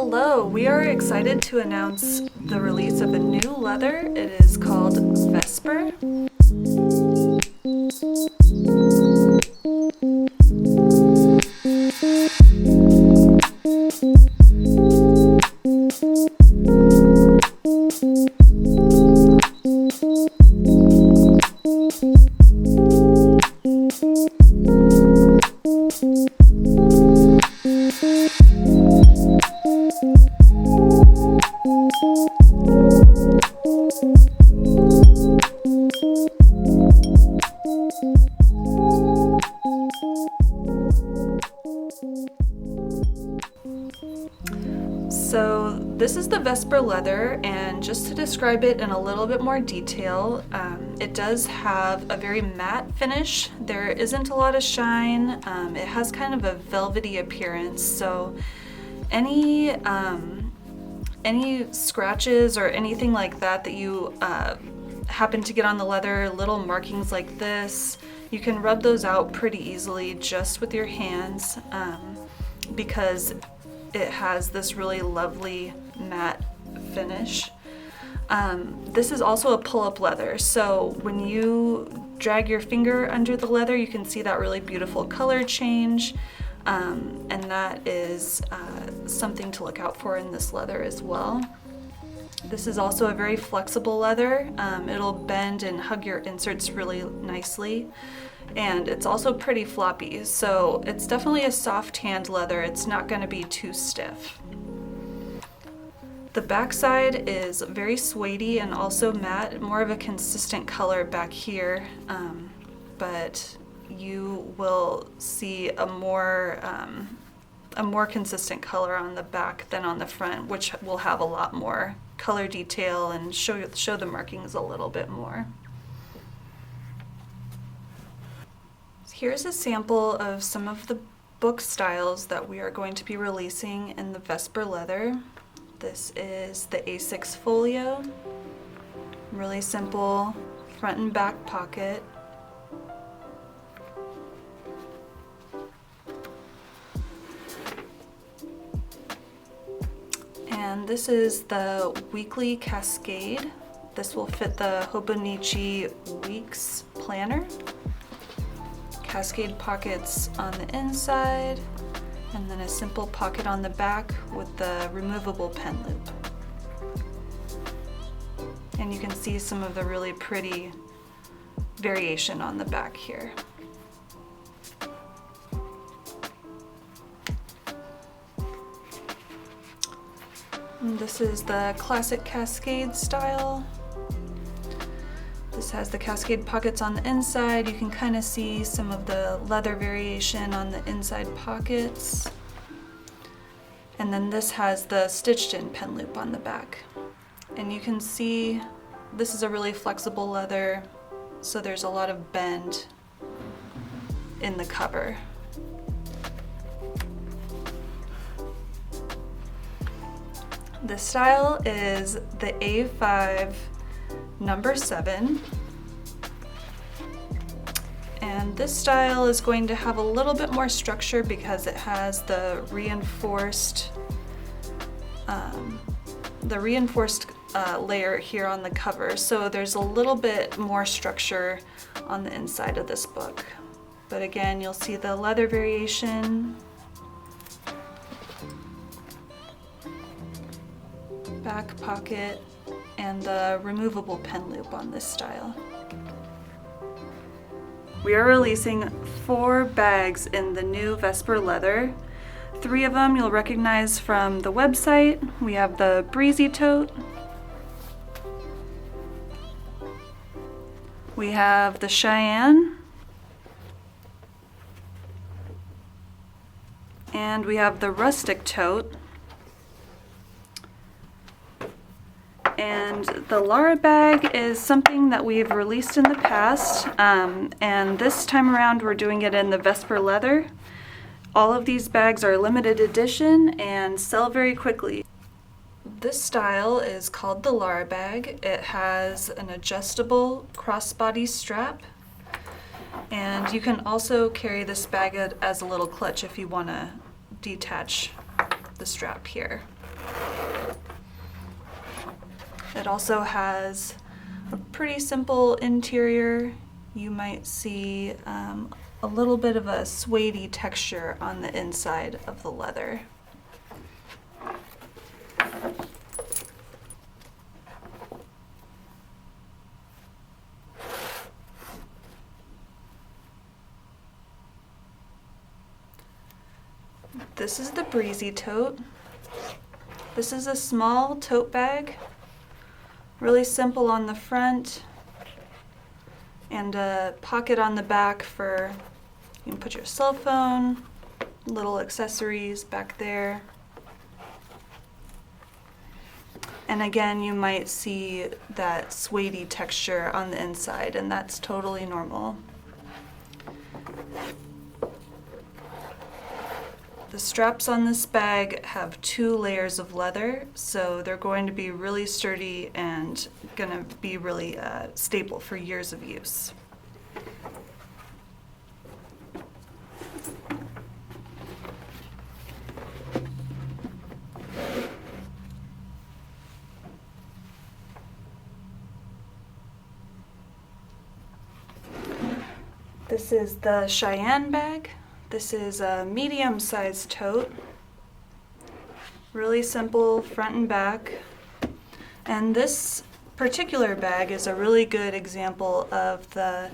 Hello, we are excited to announce the release of a new leather. It is called Vesper. So this is the Vesper Leather, and just to describe it in a little bit more detail, it does have a very matte finish. There isn't a lot of shine. It has kind of a velvety appearance, so any scratches or anything like that that you happen to get on the leather, little markings like this, you can rub those out pretty easily just with your hands, because it has this really lovely matte finish. This is also a pull-up leather, so when you drag your finger under the leather, you can see that really beautiful color change, and that is something to look out for in this leather as well. This is also a very flexible leather. It'll bend and hug your inserts really nicely. And it's also pretty floppy, so it's definitely a soft hand leather. It's not going to be too stiff. The backside is very suede-y and also matte, more of a consistent color back here, but you will see a more consistent color on the back than on the front, which will have a lot more color detail and show the markings a little bit more. Here's a sample of some of the book styles that we are going to be releasing in the Vesper Leather. This is the A6 folio, really simple front and back pocket. And this is the Weekly Cascade. This will fit the Hobonichi Weeks planner. Cascade pockets on the inside, and then a simple pocket on the back with the removable pen loop. And you can see some of the really pretty variation on the back here. And this is the classic Cascade style. This has the Cascade pockets on the inside. You can kind of see some of the leather variation on the inside pockets. And then this has the stitched in pen loop on the back. And you can see this is a really flexible leather, so there's a lot of bend in the cover. This style is the A5 number 7, and this style is going to have a little bit more structure because it has the reinforced layer here on the cover, so there's a little bit more structure on the inside of this book. But again, you'll see the leather variation, back pocket, and the removable pen loop on this style. We are releasing 4 bags in the new Vesper Leather. 3 of them you'll recognize from the website. We have the Breezy Tote, we have the Cheyenne, and we have the Rustic Tote. And the Lara Bag is something that we've released in the past, and this time around we're doing it in the Vesper Leather. All of these bags are limited edition and sell very quickly. This style is called the Lara Bag. It has an adjustable crossbody strap, and you can also carry this bag as a little clutch if you want to detach the strap here. It also has a pretty simple interior. You might see a little bit of a suedey texture on the inside of the leather. This is the Breezy Tote. This is a small tote bag, really simple on the front, and a pocket on the back for, you can put your cell phone, little accessories back there. And again, you might see that suedey texture on the inside, and that's totally normal. The straps on this bag have 2 layers of leather, so they're going to be really sturdy and going to be really stable for years of use. This is the Cheyenne Bag. This is a medium-sized tote, really simple front and back. And this particular bag is a really good example of the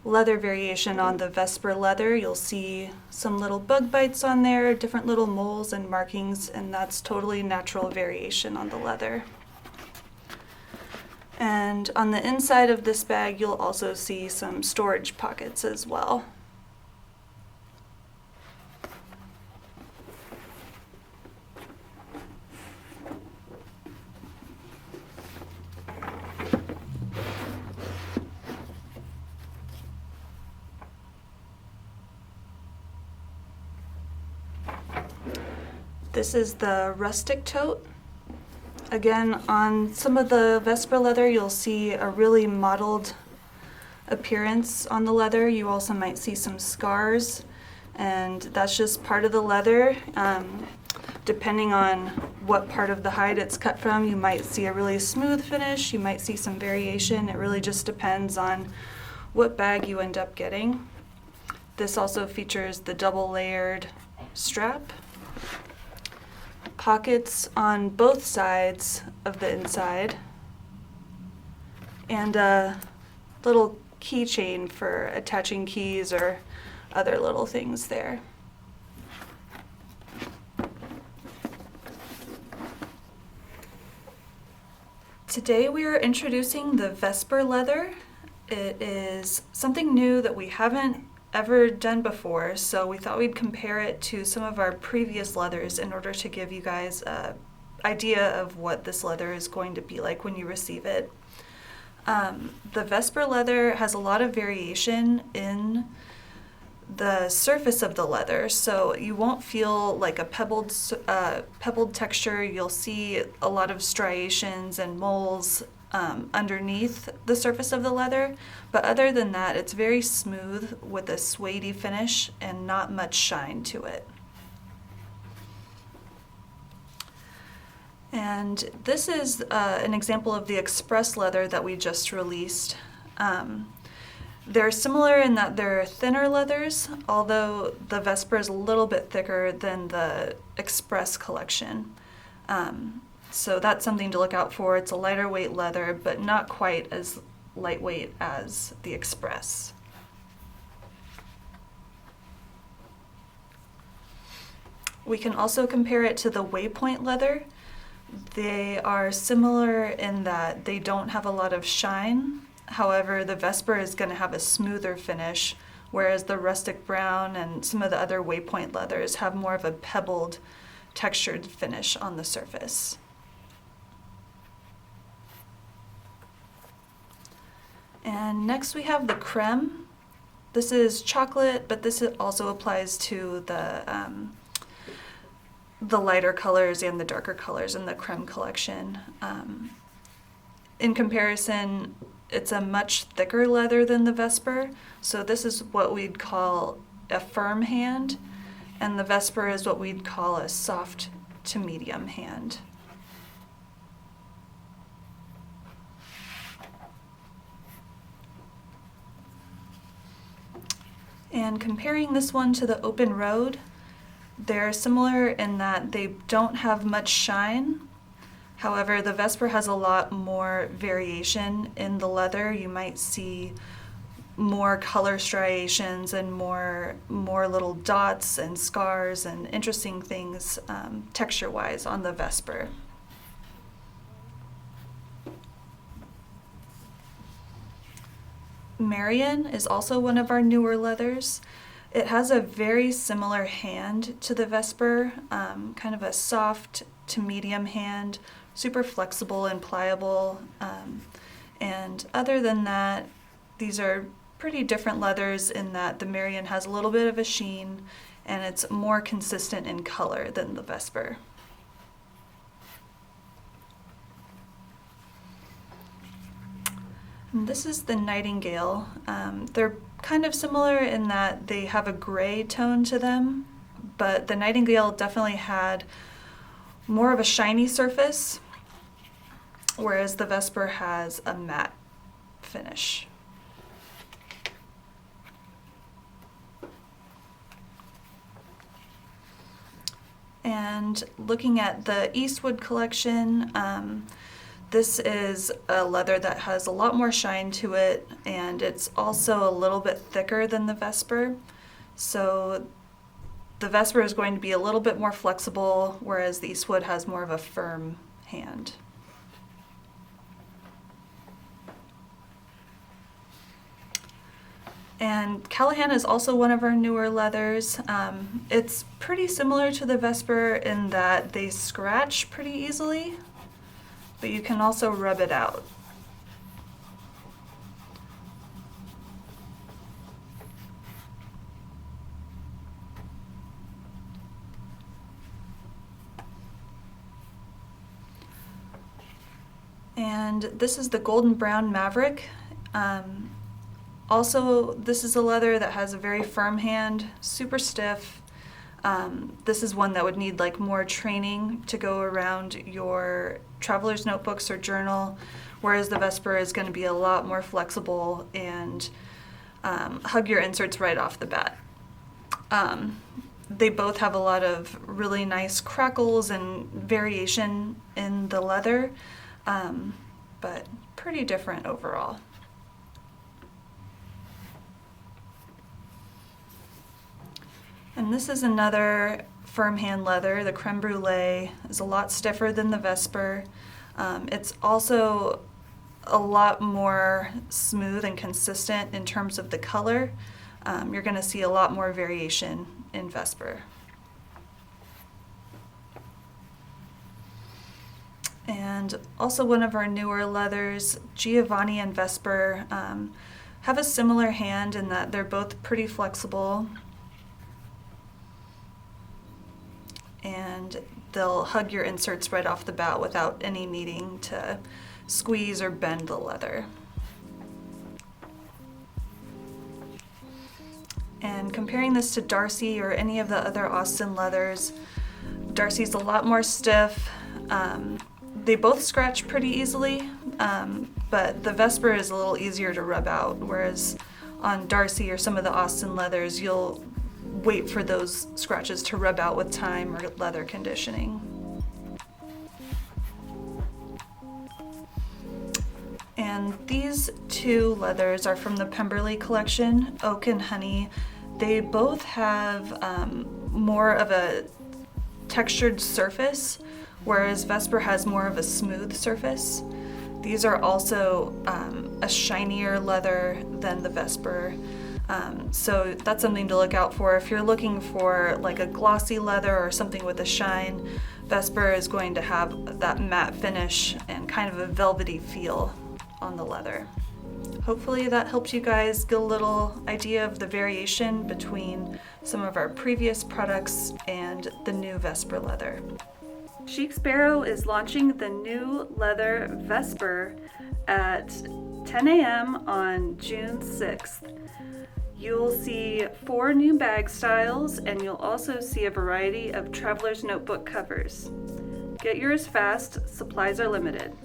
leather variation on the Vesper Leather. You'll see some little bug bites on there, different little moles and markings, and that's totally natural variation on the leather. And on the inside of this bag, you'll also see some storage pockets as well. This is the Rustic Tote. Again, on some of the Vesper leather, you'll see a really mottled appearance on the leather. You also might see some scars, and that's just part of the leather. Depending on what part of the hide it's cut from, you might see a really smooth finish, you might see some variation. It really just depends on what bag you end up getting. This also features the double layered strap, pockets on both sides of the inside, and a little keychain for attaching keys or other little things there. Today we are introducing the Vesper Leather. It is something new that we haven't ever done before, so we thought we'd compare it to some of our previous leathers in order to give you guys an idea of what this leather is going to be like when you receive it. The Vesper Leather has a lot of variation in the surface of the leather, so you won't feel like a pebbled texture. You'll see a lot of striations and moles underneath the surface of the leather, but other than that, it's very smooth with a suede finish and not much shine to it. And this is an example of the express leather that we just released. They're similar in that they're thinner leathers, although the Vesper is a little bit thicker than the Express collection. So that's something to look out for. It's a lighter weight leather, but not quite as lightweight as the Express. We can also compare it to the Waypoint leather. They are similar in that they don't have a lot of shine. However, the Vesper is going to have a smoother finish, whereas the Rustic Brown and some of the other Waypoint leathers have more of a pebbled, textured finish on the surface. And next we have the Creme. This is chocolate, but this also applies to the lighter colors and the darker colors in the Creme collection. In comparison, it's a much thicker leather than the Vesper, so this is what we'd call a firm hand, and the Vesper is what we'd call a soft to medium hand. And comparing this one to the Open Road, they're similar in that they don't have much shine. However, the Vesper has a lot more variation in the leather. You might see more color striations and more little dots and scars and interesting things texture-wise on the Vesper. Marion is also one of our newer leathers. It has a very similar hand to the Vesper, kind of a soft to medium hand, super flexible and pliable. And other than that, these are pretty different leathers in that the Marion has a little bit of a sheen and it's more consistent in color than the Vesper. And this is the Nightingale. They're kind of similar in that they have a gray tone to them, but the Nightingale definitely had more of a shiny surface, whereas the Vesper has a matte finish. And looking at the Eastwood collection, this is a leather that has a lot more shine to it, and it's also a little bit thicker than the Vesper. So the Vesper is going to be a little bit more flexible, whereas the Eastwood has more of a firm hand. And Callahan is also one of our newer leathers. It's pretty similar to the Vesper in that they scratch pretty easily, but you can also rub it out. And this is the golden brown Maverick. Also, this is a leather that has a very firm hand, super stiff. This is one that would need like more training to go around your traveler's notebooks or journal, whereas the Vesper is going to be a lot more flexible and hug your inserts right off the bat. They both have a lot of really nice crackles and variation in the leather, but pretty different overall. And this is another firm hand leather. The Creme Brulee is a lot stiffer than the Vesper. It's also a lot more smooth and consistent in terms of the color. You're going to see a lot more variation in Vesper. And also one of our newer leathers, Giovanni and Vesper, have a similar hand in that they're both pretty flexible. And they'll hug your inserts right off the bat without any needing to squeeze or bend the leather. And comparing this to Darcy or any of the other Austin leathers, Darcy's a lot more stiff. They both scratch pretty easily, but the Vesper is a little easier to rub out, whereas on Darcy or some of the Austin leathers, you'll wait for those scratches to rub out with time or leather conditioning. And these two leathers are from the Pemberley collection, Oak and Honey. They both have more of a textured surface, whereas Vesper has more of a smooth surface. These are also a shinier leather than the Vesper. So that's something to look out for. If you're looking for like a glossy leather or something with a shine, Vesper is going to have that matte finish and kind of a velvety feel on the leather. Hopefully that helps you guys get a little idea of the variation between some of our previous products and the new Vesper leather. Chic Sparrow is launching the new leather Vesper at 10 a.m. on June 6th. You'll see 4 new bag styles, and you'll also see a variety of traveler's notebook covers. Get yours fast, supplies are limited.